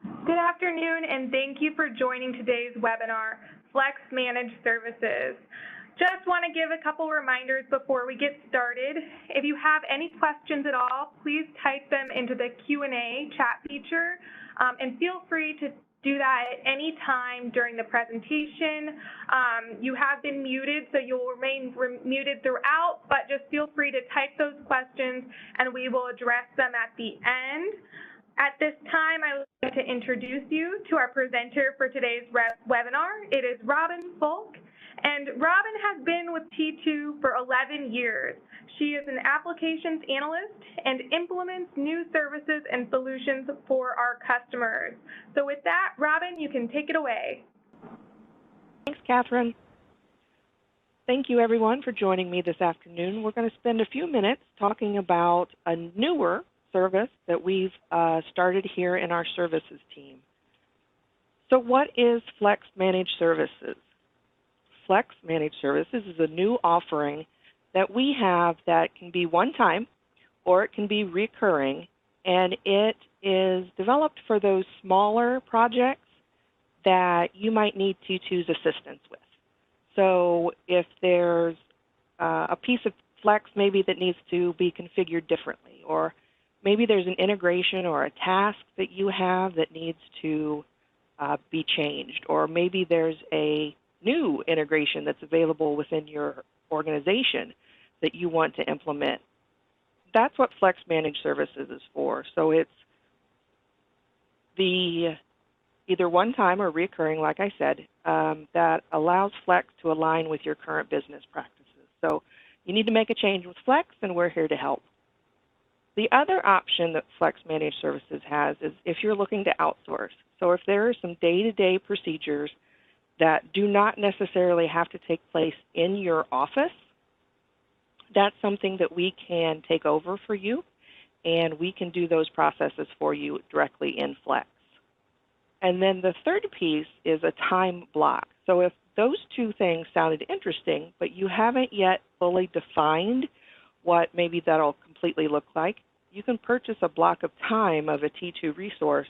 Good afternoon, and thank you for joining today's webinar, Flex Managed Services. Just want to give a couple reminders before we get started. If you have any questions at all, please type them into the Q&A chat feature, and feel free to do that at any time during the presentation. You have been muted, so you'll remain muted throughout, but just feel free to type those questions, and we will address them at the end. At this time, I would like to introduce you to our presenter for today's webinar. It is Robin Folk, and Robin has been with T2 for 11 years. She is an applications analyst and implements new services and solutions for our customers. So with that, Robin, you can take it away. Thanks, Catherine. Thank you, everyone, for joining me this afternoon. We're going to spend a few minutes talking about a newer service that we've started here in our services team. So what is Flex Managed Services? Flex Managed Services is a new offering that we have that can be one-time or it can be recurring, and it is developed for those smaller projects that you might need T2's assistance with. So if there's a piece of Flex maybe that needs to be configured differently, or maybe there's an integration or a task that you have that needs to be changed, or maybe there's a new integration that's available within your organization that you want to implement. That's what Flex Managed Services is for. So it's the either one-time or recurring, like I said, that allows Flex to align with your current business practices. So you need to make a change with Flex, and we're here to help. The other option that Flex Managed Services has is if you're looking to outsource. So if there are some day-to-day procedures that do not necessarily have to take place in your office, that's something that we can take over for you, and we can do those processes for you directly in Flex. And then the third piece is a time block. So if those two things sounded interesting, but you haven't yet fully defined what maybe that'll completely look like, you can purchase a block of time of a T2 resource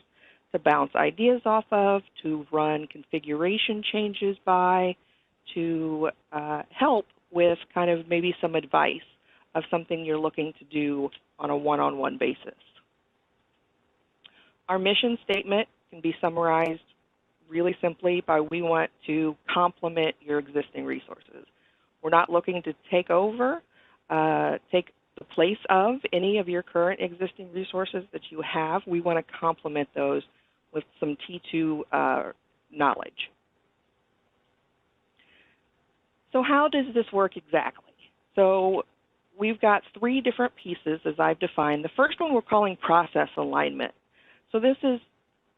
to bounce ideas off of, to run configuration changes by, to help with kind of maybe some advice of something you're looking to do on a one-on-one basis. Our mission statement can be summarized really simply by we want to complement your existing resources. We're not looking to take over, take the place of any of your current existing resources that you have. We want to complement those with some T2 knowledge. So how does this work exactly? So we've got three different pieces as I've defined. The first one we're calling process alignment. So this is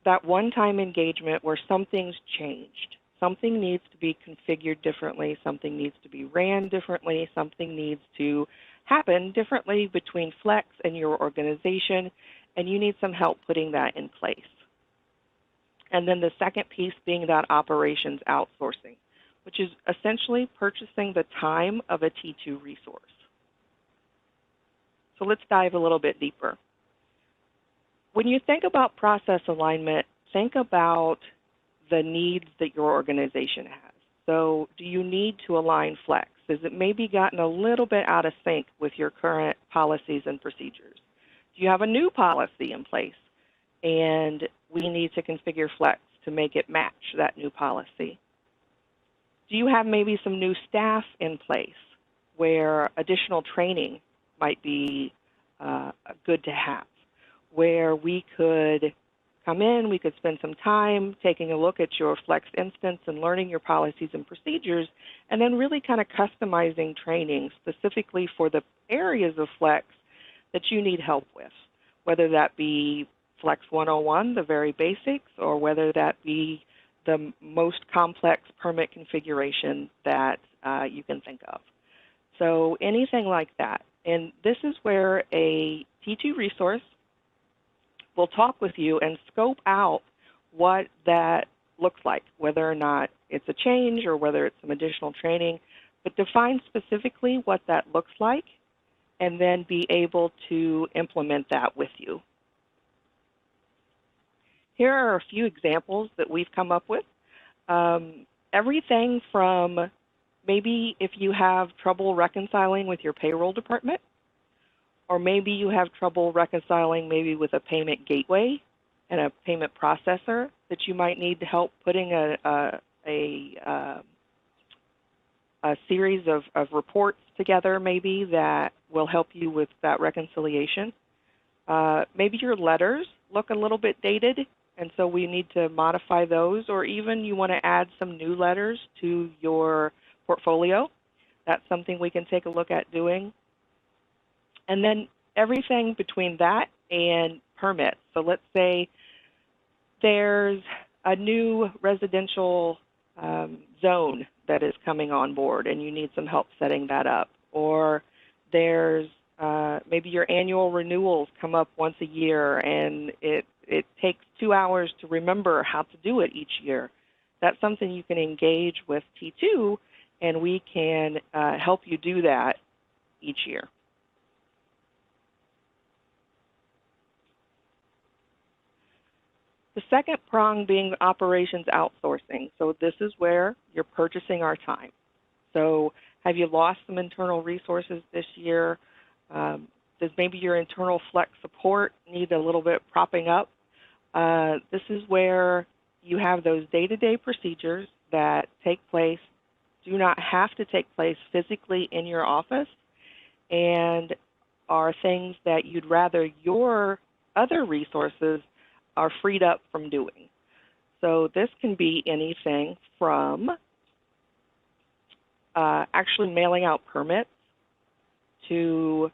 that one-time engagement where something's changed. Something needs to be configured differently, something needs to be ran differently, something needs to happen differently between Flex and your organization, and you need some help putting that in place. And then the second piece being that operations outsourcing, which is essentially purchasing the time of a T2 resource. So let's dive a little bit deeper. When you think about process alignment, think about the needs that your organization has. So do you need to align Flex? Has it maybe gotten a little bit out of sync with your current policies and procedures? Do you have a new policy in place and we need to configure Flex to make it match that new policy? Do you have maybe some new staff in place where additional training might be good to have, where we could come in, we could spend some time taking a look at your Flex instance and learning your policies and procedures, and then really kind of customizing training specifically for the areas of Flex that you need help with, whether that be Flex 101, the very basics, or whether that be the most complex permit configuration that you can think of. So anything like that. And this is where a T2 resource will talk with you and scope out what that looks like, whether or not it's a change or whether it's some additional training, but define specifically what that looks like and then be able to implement that with you. Here are a few examples that we've come up with. Everything from maybe if you have trouble reconciling with your payroll department, or maybe you have trouble reconciling maybe with a payment gateway and a payment processor that you might need help putting a series of reports together maybe that will help you with that reconciliation. Maybe your letters look a little bit dated, and so we need to modify those, or even you want to add some new letters to your portfolio. That's something we can take a look at doing. And then everything between that and permits. So let's say there's a new residential zone that is coming on board and you need some help setting that up. Or there's maybe your annual renewals come up once a year and it takes 2 hours to remember how to do it each year. That's something you can engage with T2, and we can help you do that each year. The second prong being operations outsourcing. So this is where you're purchasing our time. So have you lost some internal resources this year? Does maybe your internal flex support need a little bit propping up? This is where you have those day-to-day procedures that take place, do not have to take place physically in your office, and are things that you'd rather your other resources are freed up from doing. So this can be anything from actually mailing out permits to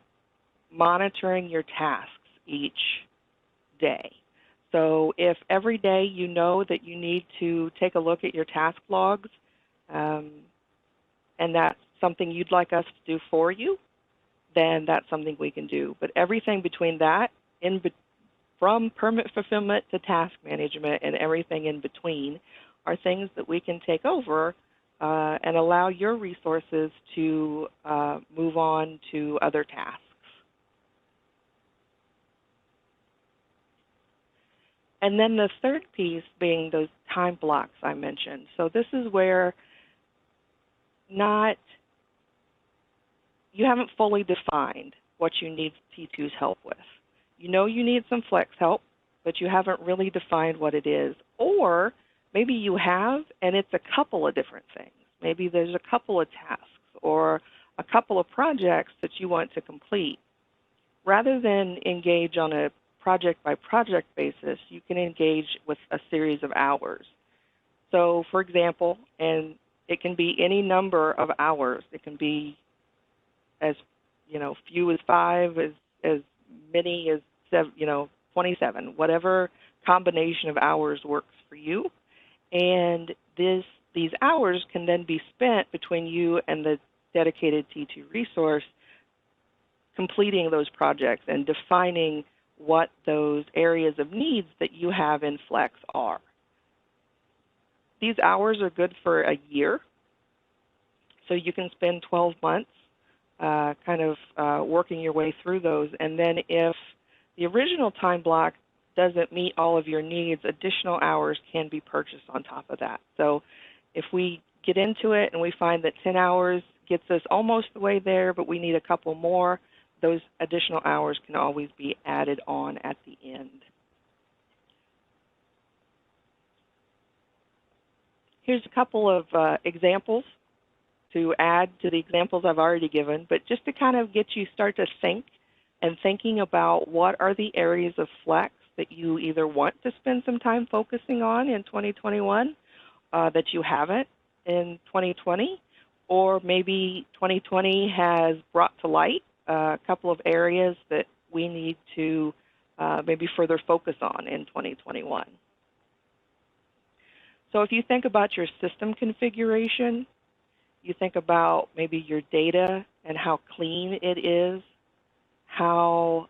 monitoring your tasks each day. So if every day you know that you need to take a look at your task logs, and that's something you'd like us to do for you, then that's something we can do. But everything between that, from permit fulfillment to task management and everything in between, are things that we can take over and allow your resources to move on to other tasks. And then the third piece being those time blocks I mentioned. So this is where you haven't fully defined what you need T2's help with. You know you need some flex help, but you haven't really defined what it is. Or maybe you have, and it's a couple of different things. Maybe there's a couple of tasks or a couple of projects that you want to complete. Rather than engage on a project-by-project basis, you can engage with a series of hours. So, for example, and it can be any number of hours. It can be as few as 5, as many as 27. Whatever combination of hours works for you, and these hours can then be spent between you and the dedicated T2 resource, completing those projects and defining what those areas of needs that you have in Flex are. These hours are good for a year, so you can spend 12 months working your way through those. And then if the original time block doesn't meet all of your needs, additional hours can be purchased on top of that. So if we get into it and we find that 10 hours gets us almost the way there, but we need a couple more, those additional hours can always be added on at the end. Here's a couple of examples to add to the examples I've already given, but just to kind of get you start to think and thinking about what are the areas of Flex that you either want to spend some time focusing on in 2021 that you haven't in 2020, or maybe 2020 has brought to light a couple of areas that we need to maybe further focus on in 2021. So if you think about your system configuration, you think about maybe your data and how clean it is, how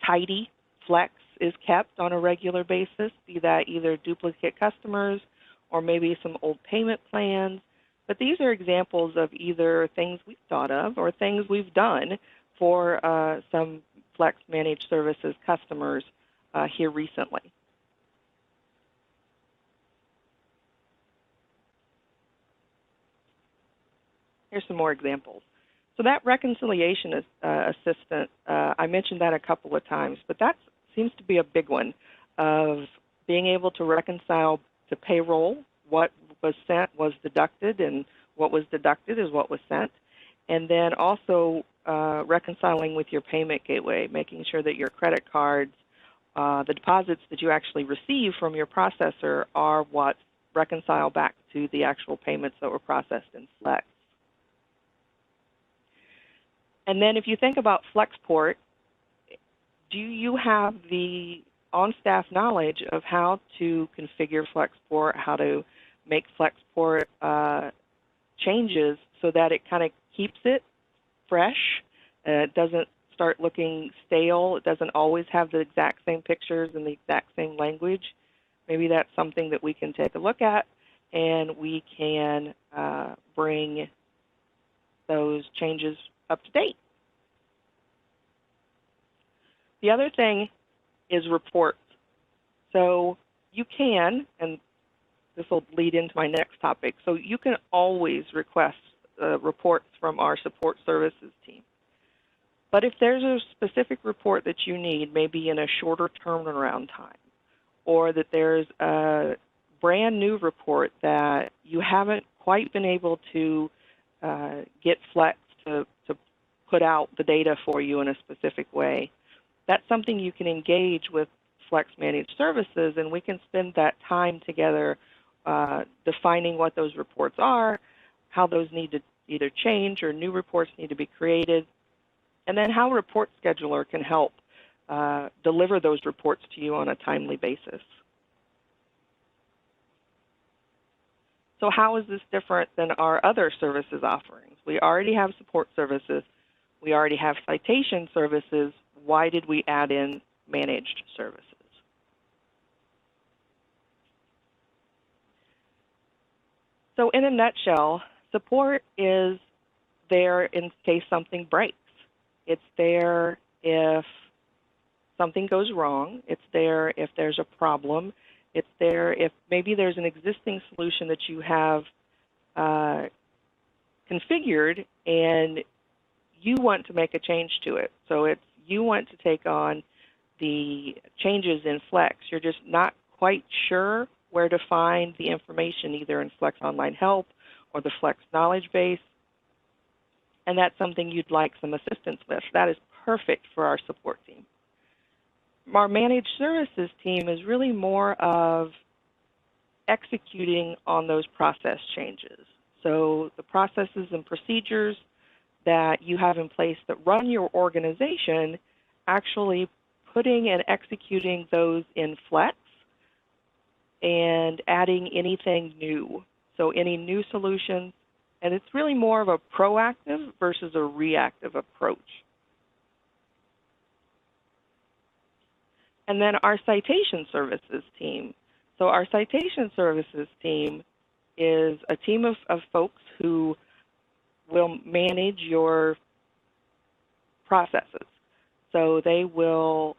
tidy Flex is kept on a regular basis, be that either duplicate customers or maybe some old payment plans. But these are examples of either things we've thought of or things we've done for some Flex Managed Services customers here recently. Here's some more examples. So that reconciliation assistant, I mentioned that a couple of times, but that seems to be a big one, of being able to reconcile to payroll what was sent was deducted, and what was deducted is what was sent. And then also reconciling with your payment gateway, making sure that your credit cards, the deposits that you actually receive from your processor are what reconcile back to the actual payments that were processed in Flex. And then if you think about FlexPort, do you have the on-staff knowledge of how to configure FlexPort, how to make FlexPort changes so that it kind of keeps it fresh, it doesn't start looking stale, it doesn't always have the exact same pictures and the exact same language? Maybe that's something that we can take a look at, and we can bring those changes up to date. The other thing is reports. So you can, and this will lead into my next topic, so you can always request reports from our support services team. But if there's a specific report that you need, maybe in a shorter turnaround time, or that there's a brand new report that you haven't quite been able to get Flex to put out the data for you in a specific way, that's something you can engage with Flex Managed Services, and we can spend that time together defining what those reports are, how those need to either change or new reports need to be created, and then how Report Scheduler can help deliver those reports to you on a timely basis. So how is this different than our other services offerings? We already have support services. We already have citation services. Why did we add in managed services? So in a nutshell, support is there in case something breaks. It's there if something goes wrong. It's there if there's a problem. It's there if maybe there's an existing solution that you have configured and you want to make a change to it. So it's you want to take on the changes in Flex. You're just not quite sure where to find the information, either in Flex Online Help or the Flex Knowledge Base, and that's something you'd like some assistance with. That is perfect for our support team. Our managed services team is really more of executing on those process changes. So the processes and procedures that you have in place that run your organization, actually putting and executing those in Flex and adding anything new. So any new solutions, and it's really more of a proactive versus a reactive approach. And then our citation services team. So our citation services team is a team of folks who will manage your processes. So they will,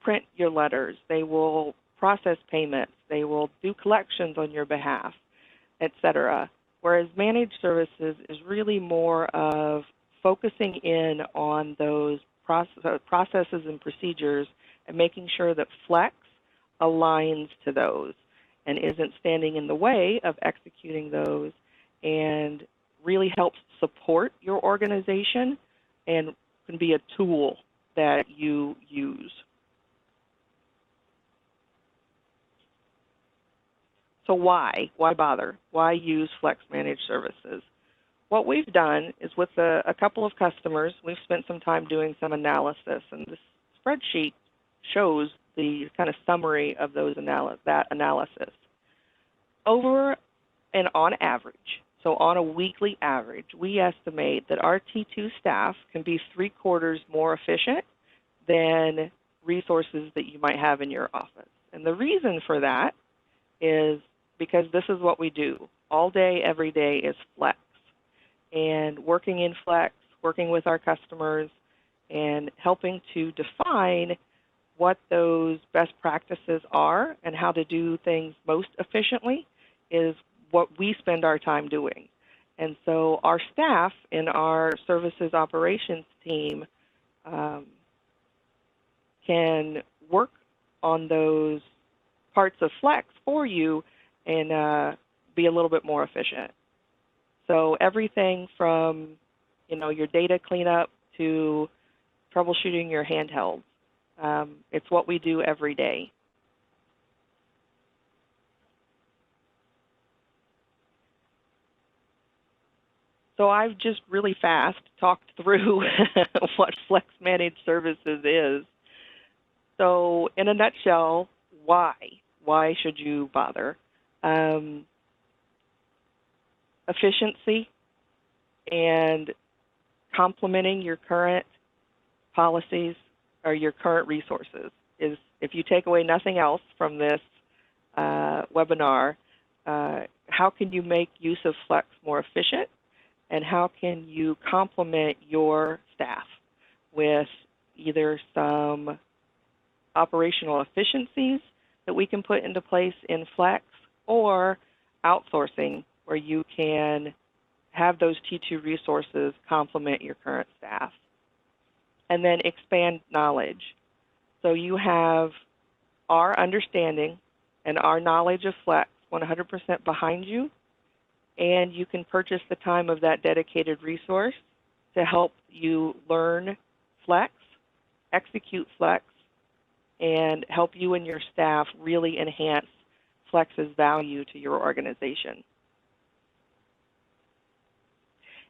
print your letters. They will process payments. They will do collections on your behalf, etc. Whereas managed services is really more of focusing in on those processes and procedures and making sure that Flex aligns to those and isn't standing in the way of executing those, and really helps support your organization and can be a tool that you use. So why? Why bother? Why use Flex Managed Services? What we've done is with a couple of customers, we've spent some time doing some analysis, and this spreadsheet shows the kind of summary of those that analysis. Over and on average, so on a weekly average, we estimate that our T2 staff can be 3/4 more efficient than resources that you might have in your office. And the reason for that is because this is what we do. All day, every day is Flex. And working in Flex, working with our customers, and helping to define what those best practices are and how to do things most efficiently is what we spend our time doing. And so our staff in our services operations team can work on those parts of Flex for you and be a little bit more efficient. So everything from, your data cleanup to troubleshooting your handhelds. It's what we do every day. So I've just really fast talked through what Flex Managed Services is. So in a nutshell, why? Why should you bother? Efficiency and complementing your current policies or your current resources is, if you take away nothing else from this webinar, how can you make use of Flex more efficient, and how can you complement your staff with either some operational efficiencies that we can put into place in Flex, or outsourcing where you can have those T2 resources complement your current staff. And then expand knowledge. So you have our understanding and our knowledge of Flex 100% behind you, and you can purchase the time of that dedicated resource to help you learn Flex, execute Flex, and help you and your staff really enhance Flex's value to your organization.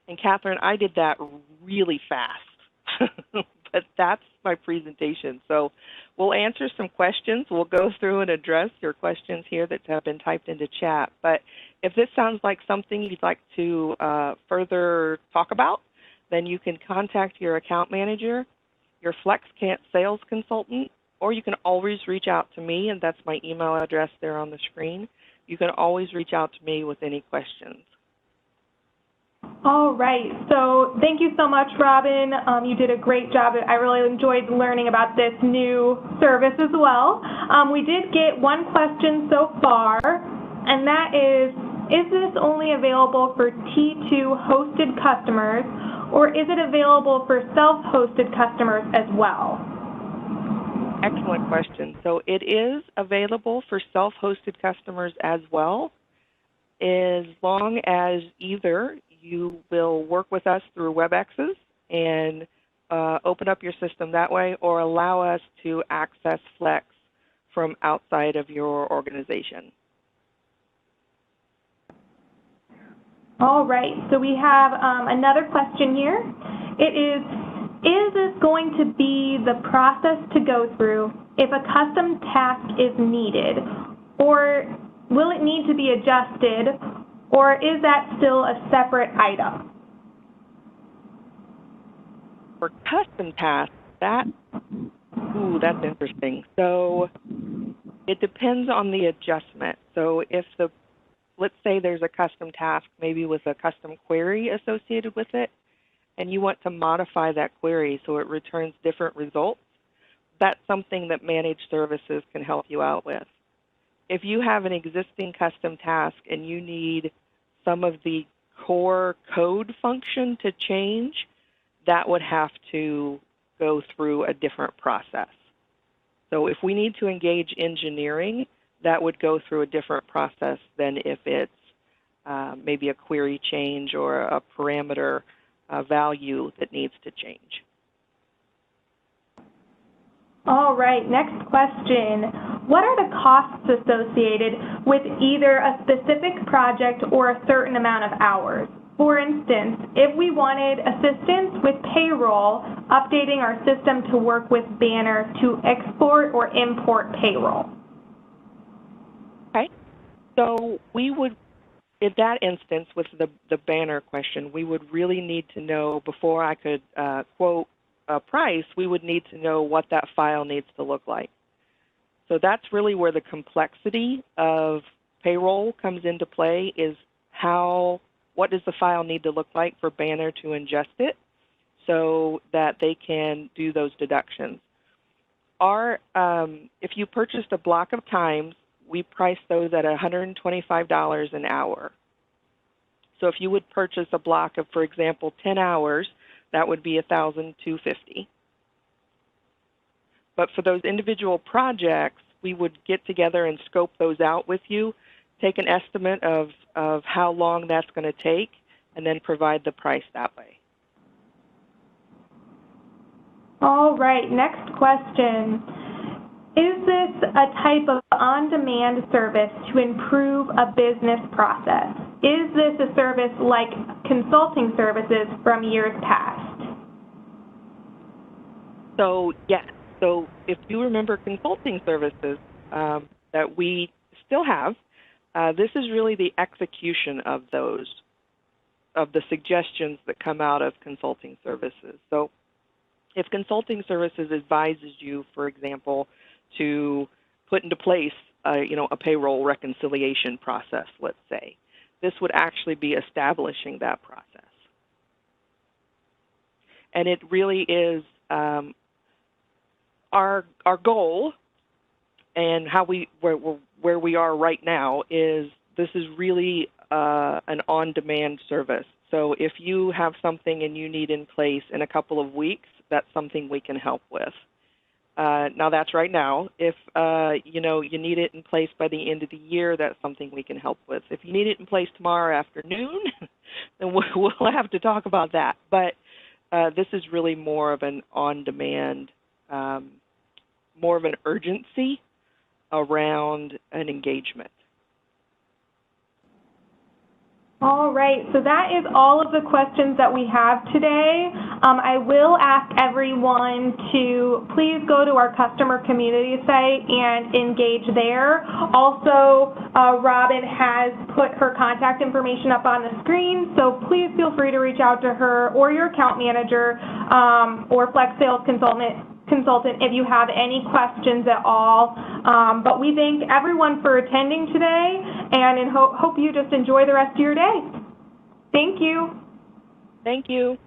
And Catherine, I did that really fast, but that's my presentation. So we'll answer some questions. We'll go through and address your questions here that have been typed into chat. But if this sounds like something you'd like to further talk about, then you can contact your account manager, your Flex sales consultant, or you can always reach out to me, and that's my email address there on the screen. You can always reach out to me with any questions. All right, so thank you so much, Robin. You did a great job. I really enjoyed learning about this new service as well. We did get one question so far, and that is this only available for T2 hosted customers, or is it available for self-hosted customers as well? Excellent question. So it is available for self-hosted customers as well, as long as either you will work with us through WebExes and open up your system that way, or allow us to access Flex from outside of your organization. All right, so we have another question here. It is this going to be the process to go through if a custom task is needed, or will it need to be adjusted, or is that still a separate item? For custom tasks, that's interesting. So it depends on the adjustment. So if let's say there's a custom task, maybe with a custom query associated with it, and you want to modify that query so it returns different results, that's something that managed services can help you out with. If you have an existing custom task and you need some of the core code function to change, that would have to go through a different process. So if we need to engage engineering, that would go through a different process than if it's maybe a query change or a parameter value that needs to change. All right, next question. What are the costs associated with either a specific project or a certain amount of hours? For instance, if we wanted assistance with payroll, updating our system to work with Banner to export or import payroll. Okay, so we would, in that instance with the Banner question, we would really need to know, before I could quote a price, we would need to know what that file needs to look like. So that's really where the complexity of payroll comes into play, is what does the file need to look like for Banner to ingest it so that they can do those deductions. if you purchased a block of times, we price those at $125 an hour. So if you would purchase a block of, for example, 10 hours, that would be $1,250. But for those individual projects, we would get together and scope those out with you, take an estimate of how long that's going to take, and then provide the price that way. All right, next question. Is this a type of on-demand service to improve a business process? Is this a service like consulting services from years past? So, yes. So if you remember consulting services that we still have, this is really the execution of those, of the suggestions that come out of consulting services. So if consulting services advises you, for example, to put into place a payroll reconciliation process, let's say, this would actually be establishing that process. And it really is our goal, and where we are right now is this is really an on-demand service. So if you have something and you need in place in a couple of weeks, that's something we can help with. Now that's right now. If you need it in place by the end of the year, that's something we can help with. If you need it in place tomorrow afternoon, then we'll have to talk about that. But this is really more of an on-demand, more of an urgency around an engagement. All right, so that is all of the questions that we have today. I will ask everyone to please go to our customer community site and engage there. Also, Robin has put her contact information up on the screen, so please feel free to reach out to her or your account manager or Flex Sales Consultant if you have any questions at all. But we thank everyone for attending today, and hope you just enjoy the rest of your day. Thank you. Thank you.